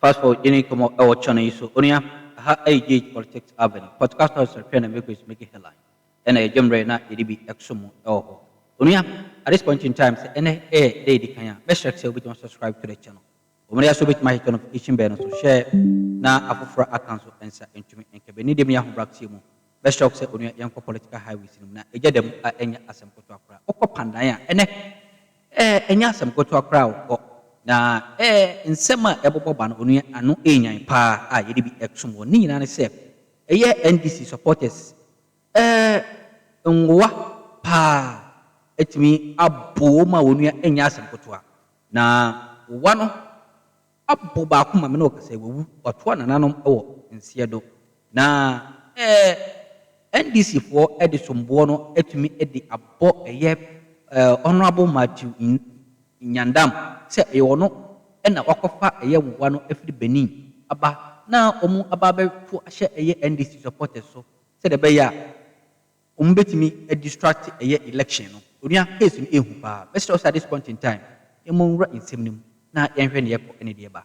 Fast forward, any come out our channel so onia ha Ďěaď politics avenue. Podcast house and make it headline. And a jump right now it be exum or onia at this point in time say any lady can best say we don't subscribe to the channel. Onia so bit my notification bell so share na Akuffo account so answer into me and Kpandai dem ya Abruptly best say onia young political highways na eja dem enya asem koto akra. Kpandai ene enya asem koto akra o na nsema ebobo no onu anu enyan pa a yede bi exum ni na ne se NDC supporters nwa pa etimi abo ma onu enya asem kotoa na wa no abo ba kuma me no kase wewu otoa na nanom ewo nsie do na NDC for edisombo no etimi edi abo honorable Nyindam say no and Akuffo one every Benin aba na aba be to NDC supporters so say the beya betimi a distract election no onia case in ehu pa best at this point in time emonra insemnim na yenhwe ne yeko ene de ba.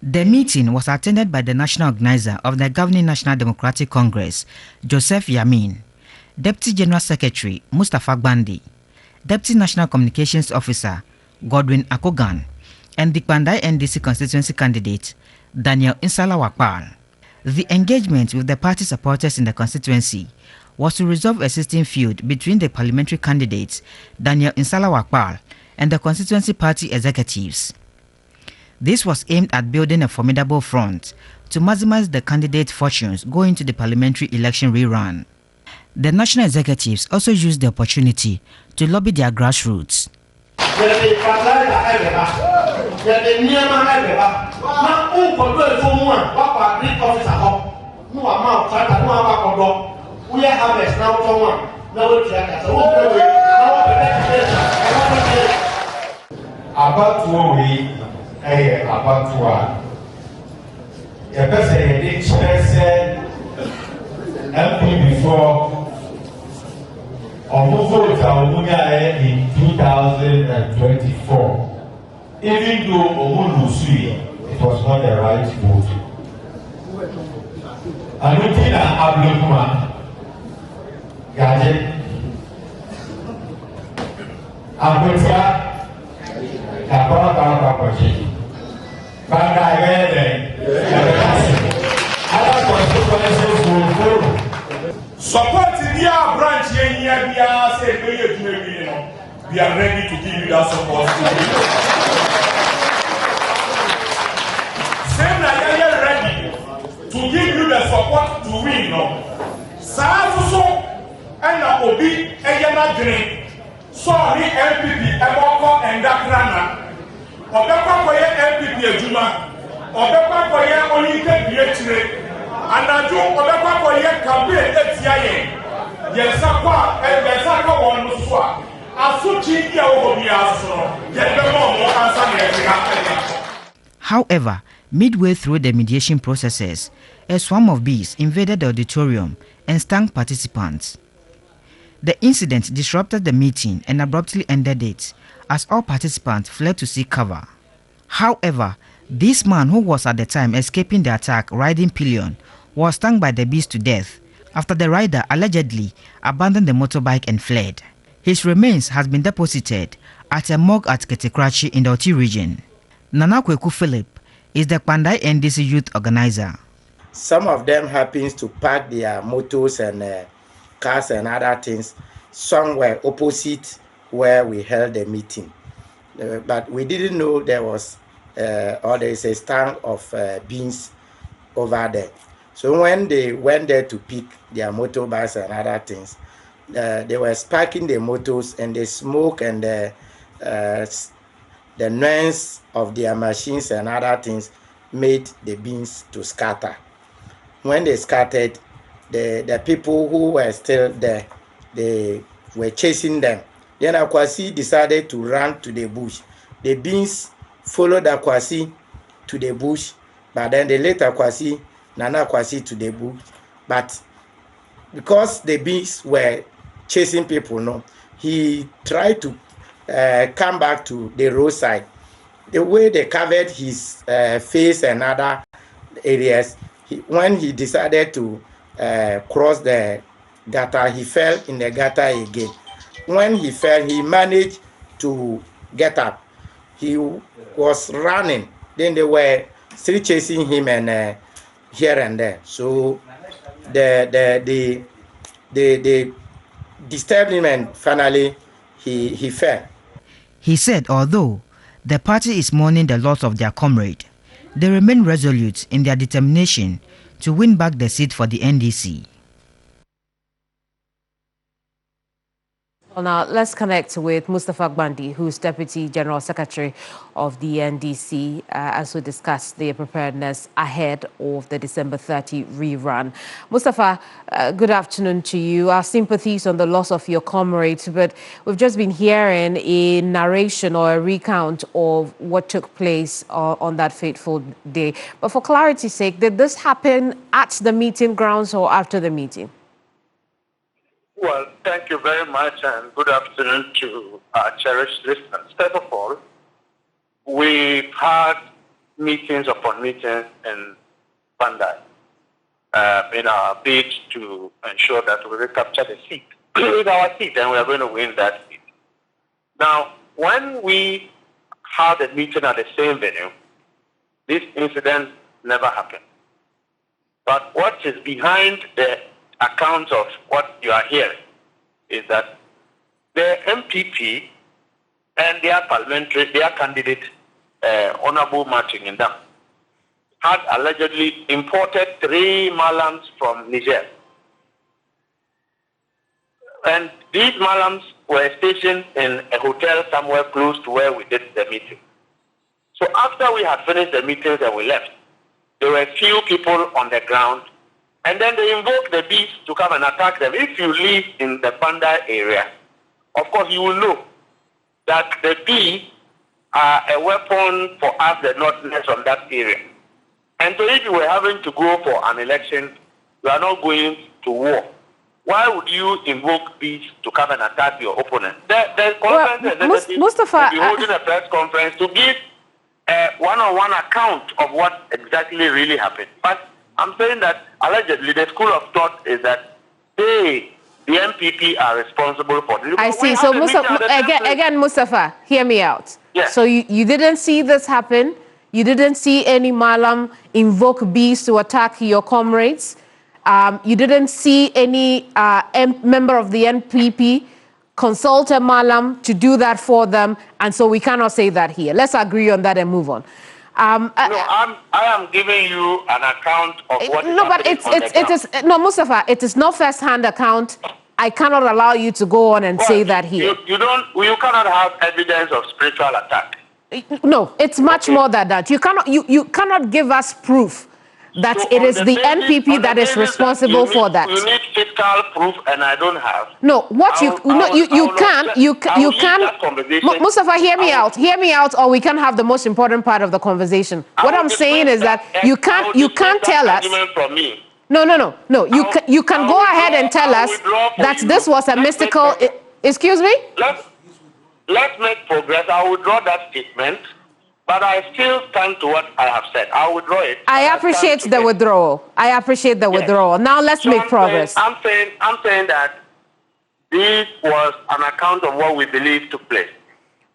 The meeting was attended by the national organizer of the governing National Democratic Congress, Joseph Yamin, Deputy General Secretary Mustafa Kpandai, Deputy National Communications Officer Godwin Akogan, and the Kpandai NDC constituency candidate Daniel Insala. The engagement with the party supporters in the constituency was to resolve a existing feud between the parliamentary candidates Daniel Insala and the constituency party executives. This was aimed at building a formidable front to maximize the candidates' fortunes going to the parliamentary election rerun. The national executives also used the opportunity to lobby their grassroots. Bawumia in 2024. Even though it was not the right vote. Anutina Abruptly, Ďěaď, Kpandai, other consequences will follow. Support the branch we are ready to give you that support. Same like you are ready to give you the support to win. So and Obi Eyana Green. Sorry MPP Eboko and Dakrana. Obekwa koye MPP Ejuma. Obekwa koye Onike Biechire. Anaju Obekwa koye campaign etiaye. Yesakwa one muswa. However, midway through the mediation processes, a swarm of bees invaded the auditorium and stung participants. The incident disrupted the meeting and abruptly ended it as all participants fled to seek cover. However, this man, who was at the time escaping the attack riding pillion, was stung by the bees to death after the rider allegedly abandoned the motorbike and fled. His remains has been deposited at a morgue at Ǎttǎcǩ in the Oti region. Nana Kweku Philip is the Kpandai NDC youth organizer. Some of them happens to park their motors and cars and other things somewhere opposite where we held the meeting. But we didn't know there was or there is a stand of beans over there. So when they went there to pick their motorbikes and other things, they were sparking the motors, and the smoke and the noise of their machines and other things made the beans to scatter. When they scattered, the people who were still there, they were chasing them. Then Akwasi decided to run to the bush. The beans followed Akwasi to the bush, but then they let Nana Akwasi to the bush. But because the beans were chasing people, he tried to come back to the roadside. the way they covered his face and other areas, when he decided to cross the gutter, he fell in the gutter again. When he fell, he managed to get up. He was running. Then they were still chasing him and here and there. So the disturbed him, and finally he fell. He said although the party is mourning the loss of their comrade, they remain resolute in their determination to win back the seat for the NDC. Well, now let's connect with Mustafa Gbandi, who's Deputy General Secretary of the NDC, as we discuss their preparedness ahead of the December 30 rerun. Mustafa, good afternoon to you. Our sympathies on the loss of your comrades, but we've just been hearing a narration or a recount of what took place on that fateful day. But for clarity's sake, did this happen at the meeting grounds or after the meeting? Well, thank you very much, and good afternoon to our cherished listeners. First of all, we've had meetings upon meetings in Kpandai in our bid to ensure that we recapture the seat. With our seat, and we are going to win that seat. Now, when we had a meeting at the same venue, this incident never happened. But what is behind the account of what you are hearing is that the MPP and their candidate, Honorable Hon.Nyindam, had allegedly imported 3 malams from Niger. And these malams were stationed in a hotel somewhere close to where we did the meeting. So after we had finished the meetings and we left, there were few people on the ground. And then they invoked the beast to come and attack them. If you live in the Kpandai area, of course you will know that the bees are a weapon for us, the Northerners on that area. And so if you were having to go for an election, you are not going to war. Why would you invoke bees to come and attack your opponent? The conference Mustafa, will be holding a press conference to give a one-on-one account of what exactly really happened. But I'm saying that allegedly the school of thought is that they, the MPP, are responsible for this. I see. So again, Mustafa, hear me out. Yes. So you didn't see this happen. You didn't see any Malam invoke bees to attack your comrades. You didn't see any member of the NPP consult a Malam to do that for them. And so we cannot say that here. Let's agree on that and move on. I am giving you an account of what is happening. Mustafa, it is not first-hand account. I cannot allow you to go on and say that here. You cannot have evidence of spiritual attack. No, it's much more than that. You cannot give us proof that So it is the basis, NPP that is responsible for that. You need fiscal proof, and I don't have. No, what you can. Mustafa, hear me out. Hear me out, or we can have the most important part of the conversation. What I'm saying is that you can't tell us. From me. No. You can go ahead and tell us that this was a mystical. Excuse me. Let's make progress. I will withdraw that statement. But I still stand to what I have said. I will withdraw it. I appreciate the withdrawal. I appreciate the withdrawal. Now let's make progress. I'm saying that this was an account of what we believe took place.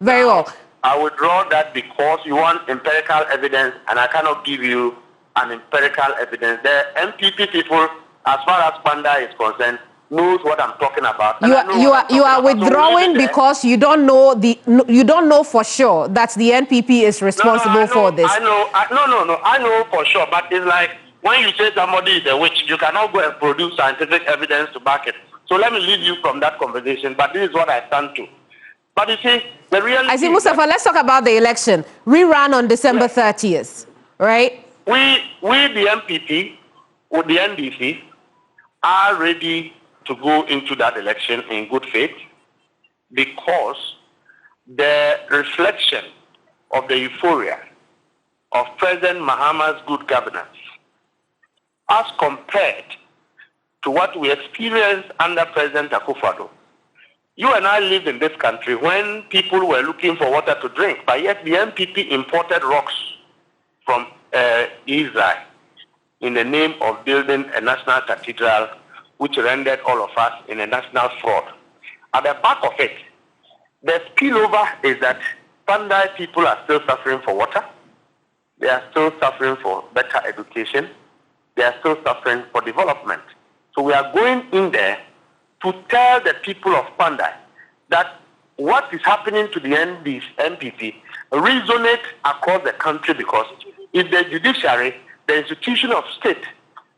Very well. I withdraw that because you want empirical evidence, and I cannot give you an empirical evidence. The MPP people, as far as Kpandai is concerned, knows what I'm talking about. You are withdrawing because you don't know for sure that the NPP is responsible for this. I know for sure, but it's like when you say somebody is a witch, you cannot go and produce scientific evidence to back it. So let me leave you from that conversation, but this is what I stand to. But you see, the reality I see, Mustafa, let's talk about the election. Rerun on December 30th, right? We the MPP, with the NDC, are ready to go into that election in good faith because the reflection of the euphoria of President Mahama's good governance as compared to what we experienced under President Akuffo You and I lived in this country when people were looking for water to drink, but yet the MPP imported rocks from Israel in the name of building a national cathedral, which rendered all of us in a national fraud. At the back of it, the spillover is that Kpandai people are still suffering for water. They are still suffering for better education. They are still suffering for development. So we are going in there to tell the people of Kpandai that what is happening to the MPP resonates across the country, because if the judiciary, the institution of state,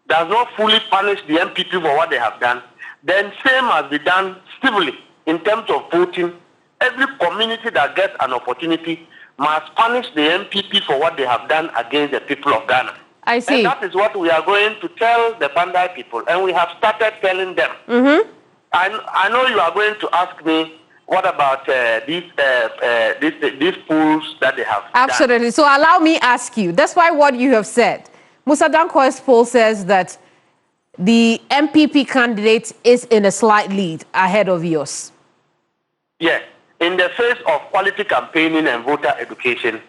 does not fully punish the MPP for what they have done, then same must be done civilly in terms of voting. Every community that gets an opportunity must punish the MPP for what they have done against the people of Ghana. I see. And that is what we are going to tell the Kpandai people, and we have started telling them. Mm-hmm. I know you are going to ask me, what about these polls that they have Absolutely. done? So allow me ask you, despite what you have said, Musa Danko's poll says that the MPP candidate is in a slight lead ahead of yours. Yes. In the face of quality campaigning and voter education,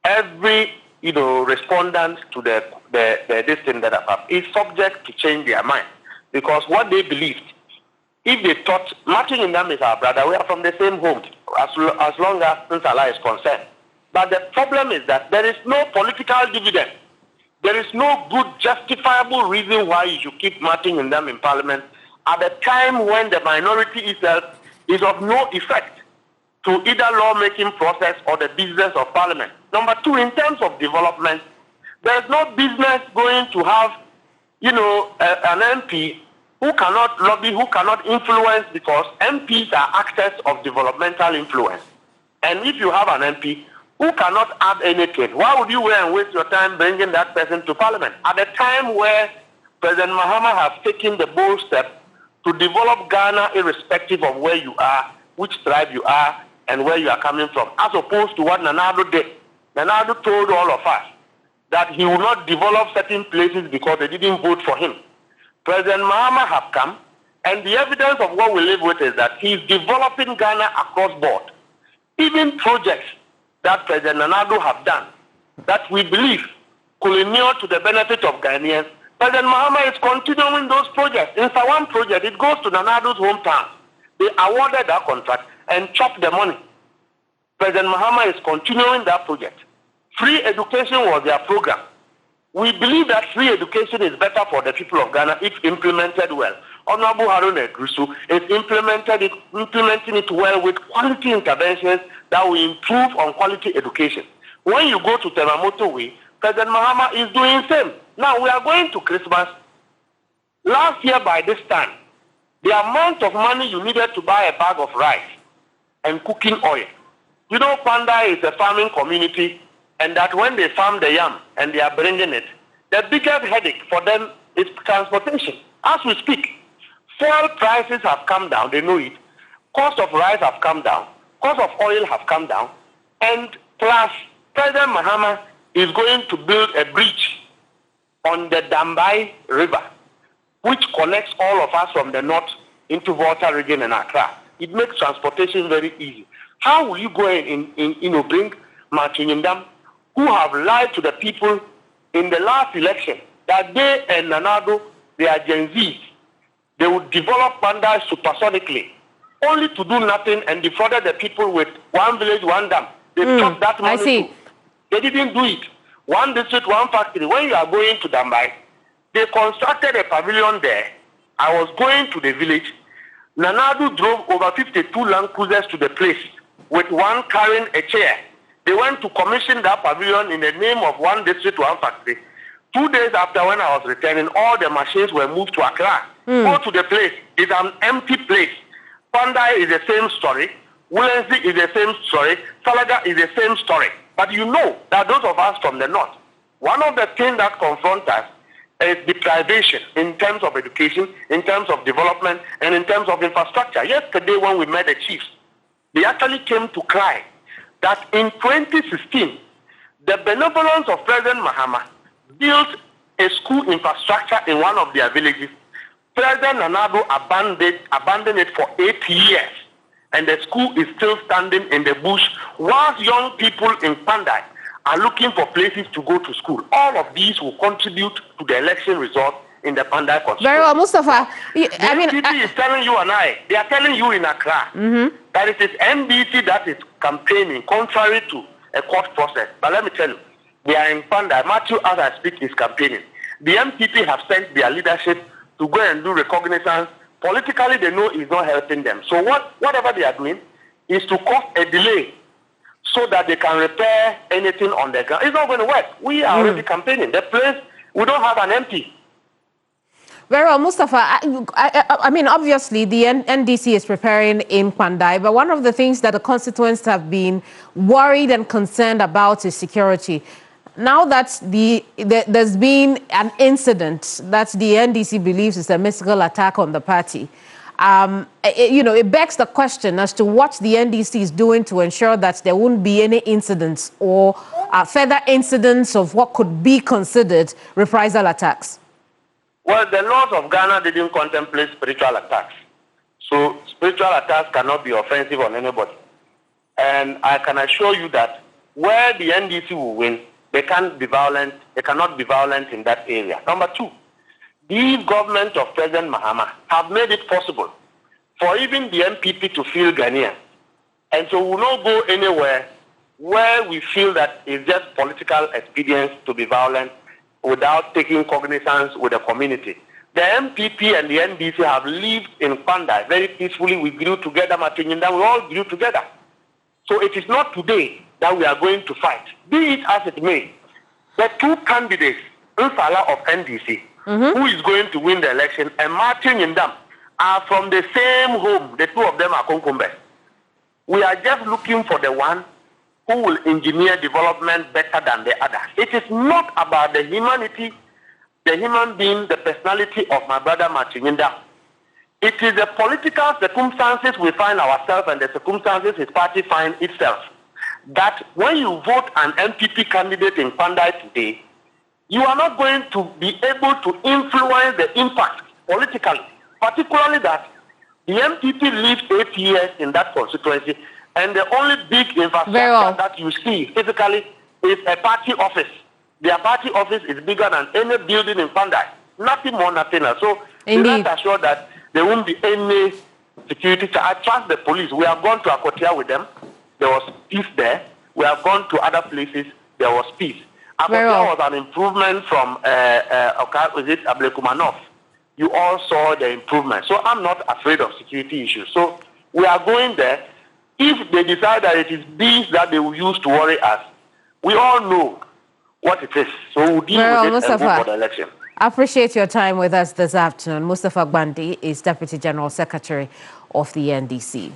every respondent to the this thing that I've is subject to change their mind, because what they believed, if they thought Ǎttǎcǩ is our brother, we are from the same home, as long as Allah is concerned. But the problem is that there is no political dividend. There is no good justifiable reason why you should keep Ǎttǎcǩ in parliament at a time when the minority itself is of no effect to either lawmaking process or the business of parliament. Number two, in terms of development, there is no business going to have, an MP who cannot lobby, who cannot influence, because MPs are actors of developmental influence. And if you have an MP who cannot add anything, why would you go and waste your time bringing that person to parliament? At a time where President Mahama has taken the bold step to develop Ghana irrespective of where you are, which tribe you are, and where you are coming from, as opposed to what Nana Addo did. Nana Addo told all of us that he will not develop certain places because they didn't vote for him. President Mahama has come, and the evidence of what we live with is that he is developing Ghana across board. Even projects that President Nana Addo have done, that we believe could inure to the benefit of Ghanaians, President Mahama is continuing those projects. In one project, it goes to Nana Addo's hometown. They awarded that contract and chopped the money. President Mahama is continuing that project. Free education was their program. We believe that free education is better for the people of Ghana if implemented well. Honorable Haruna Grusu is implementing it well with quality interventions that will improve on quality education. When you go to Temamoto Way, President Mahama is doing the same. Now we are going to Christmas. Last year by this time, the amount of money you needed to buy a bag of rice and cooking oil. Kpandai is a farming community, and that when they farm the yam and they are bringing it, the biggest headache for them is transportation. As we speak, fuel prices have come down, they know it. Cost of rice have come down. Cost of oil have come down. And plus, President Mahama is going to build a bridge on the Dambai River, which connects all of us from the north into Volta region and Accra. It makes transportation very easy. How will you go and bring Ǎttǎcǩ, who have lied to the people in the last election that they and Nana Addo, they are Gen Zs, they would develop Kpandai supersonically, only to do nothing and defrauded the people with one village, one dam. They took that money. I see. Too. They didn't do it. One district, one factory. When you are going to Dambai, they constructed a pavilion there. I was going to the village. Nana Addo drove over 52 Land Cruisers to the place with one carrying a chair. They went to commission that pavilion in the name of one district, one factory. 2 days after, when I was returning, all the machines were moved to Accra. Go to the place. It's an empty place. Kpandai is the same story. Willensi is the same story. Salaga is the same story. But you know that those of us from the north, one of the things that confront us is deprivation in terms of education, in terms of development, and in terms of infrastructure. Yesterday when we met the chiefs, they actually came to cry that in 2016, the benevolence of President Mahama built a school infrastructure in one of their villages. President Nana Addo abandoned it for 8 years. and the school is still standing in the bush, whilst young people in Kpandai are looking for places to go to school. All of these will contribute to the election result in the Kpandai constituency. Very well, Mustafa. NDC is telling you and I, they are telling you in Accra, that it is NDC that is campaigning contrary to a court process. But let me tell you, they are in Kpandai. Matthew, as I speak, is campaigning. The MPP have sent their leadership to go and do reconnaissance. Politically, they know it's not helping them. So whatever they are doing is to cause a delay so that they can repair anything on the ground. It's not going to work. We are already campaigning. The place, we don't have an MP. Very well, Mustafa. I mean, obviously, the NDC is preparing in Kpandai, but one of the things that the constituents have been worried and concerned about is security. Now that there's been an incident that the NDC believes is a mystical attack on the party, it begs the question as to what the NDC is doing to ensure that there won't be any incidents or further incidents of what could be considered reprisal attacks. Well, the laws of Ghana didn't contemplate spiritual attacks. So spiritual attacks cannot be offensive on anybody. And I can assure you that where the NDC will win, they can't be violent. They cannot be violent in that area. Number two, the government of President Mahama have made it possible for even the MPP to feel Ghanaian. And so we will not go anywhere where we feel that it's just political expedience to be violent without taking cognizance with the community. The MPP and the NDC have lived in Kpandai very peacefully. We grew together, Hon.Nyindam, we all grew together. So it is not today that we are going to fight. Be it as it may, the two candidates, Nsala of NDC, who is going to win the election, and Hon.Nyindam, are from the same home. The two of them are Konkombe. We are just looking for the one who will engineer development better than the other. It is not about the humanity, the human being, the personality of my brother Hon.Nyindam. It is the political circumstances we find ourselves and the circumstances his party finds itself. That when you vote an MPP candidate in Kpandai today, you are not going to be able to influence the impact politically, particularly that the MPP lived 8 years in that constituency, and the only big infrastructure that you see physically is a party office. Their party office is bigger than any building in Kpandai. Nothing more, nothing else. So we're not assured that there won't be any security. I trust the police. We have gone to Akotia with them. There was peace there. We have gone to other places. There was peace. Akotia was an improvement from Ablekumanov. You all saw the improvement. So I'm not afraid of security issues. So we are going there. If they decide that it is these that they will use to worry us, we all know what it is. So we'll deal with it and go for the election. I appreciate your time with us this afternoon. Mustafa Gbandi is Deputy General Secretary of the NDC.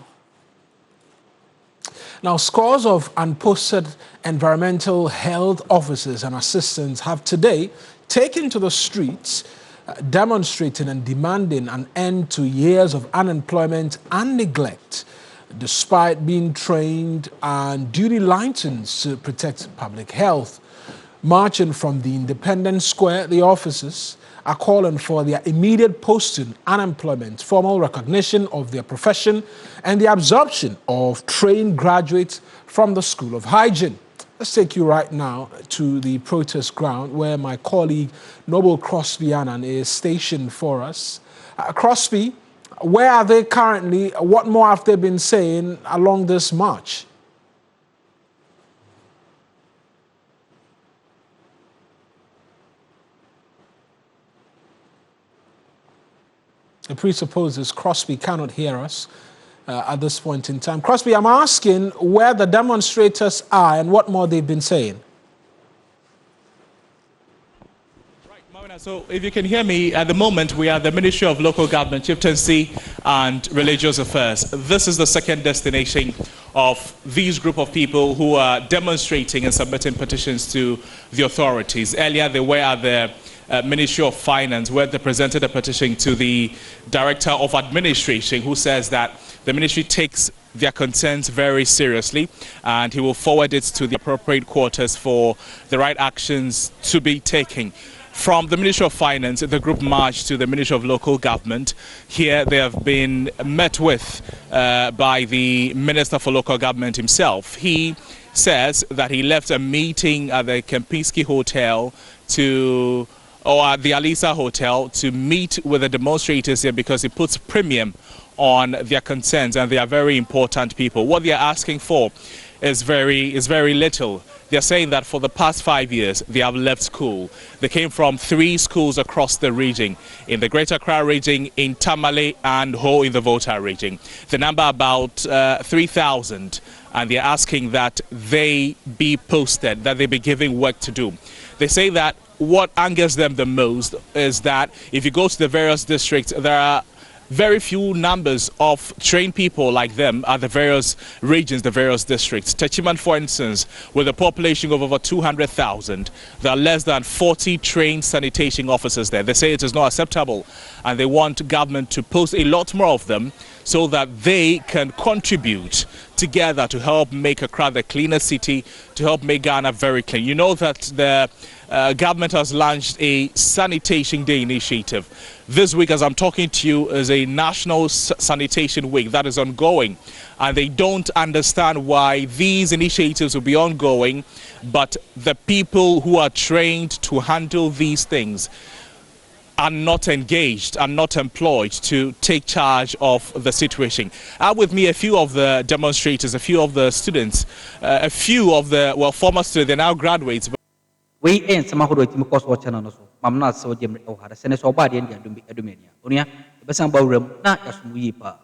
Now, scores of unposted environmental health officers and assistants have today taken to the streets demonstrating and demanding an end to years of unemployment and neglect, despite being trained and duty licensed to protect public health. Marching from the Independence Square, the officers are calling for their immediate posting, unemployment, formal recognition of their profession, and the absorption of trained graduates from the School of Hygiene. Let's take you right now to the protest ground where my colleague Noble Crosby Annan is stationed for us. Crosby, where are they currently? What more have they been saying along this march? It presupposes Crosby cannot hear us at this point in time. Crosby, I'm asking where the demonstrators are and what more they've been saying. So if you can hear me, at the moment we are the Ministry of Local Government, Chieftaincy and Religious Affairs. This is the second destination of these group of people who are demonstrating and submitting petitions to the authorities. Earlier they were at the Ministry of Finance, where they presented a petition to the Director of Administration, who says that the ministry takes their concerns very seriously and he will forward it to the appropriate quarters for the right actions to be taken. From the Ministry of Finance, the group marched to the Ministry of Local Government. Here they have been met with by the Minister for Local Government himself. He says that he left a meeting at the Kempinski Hotel or at the Alisa Hotel to meet with the demonstrators here because he puts premium on their concerns, and they are very important people. What they are asking for is very little. They are saying that for the past 5 years they have left school. They came from 3 schools across the region, in the Greater Accra region, in Tamale and Ho in the Volta region. The number about 3,000, and they are asking that they be posted, that they be given work to do. They say that what angers them the most is that if you go to the various districts, there are very few numbers of trained people like them at the various regions, the various districts. Techiman, for instance, with a population of over 200,000, there are less than 40 trained sanitation officers there. They say it is not acceptable, and they want government to post a lot more of them so that they can contribute together to help make Accra the cleaner city, to help make Ghana very clean. You know that the government has launched a Sanitation Day initiative. This week, as I'm talking to you, is a National Sanitation Week that is ongoing. And they don't understand why these initiatives will be ongoing, but the people who are trained to handle these things are not engaged, are not employed to take charge of the situation. I have with me a few of the demonstrators, a few of the students, a few of the, well, former students, they're now graduates. We ain't some who do course watch channel so mamna so jemre o hada sene so ba de ndia dumbi edumenia onia be san bawrem na yasumuyi pa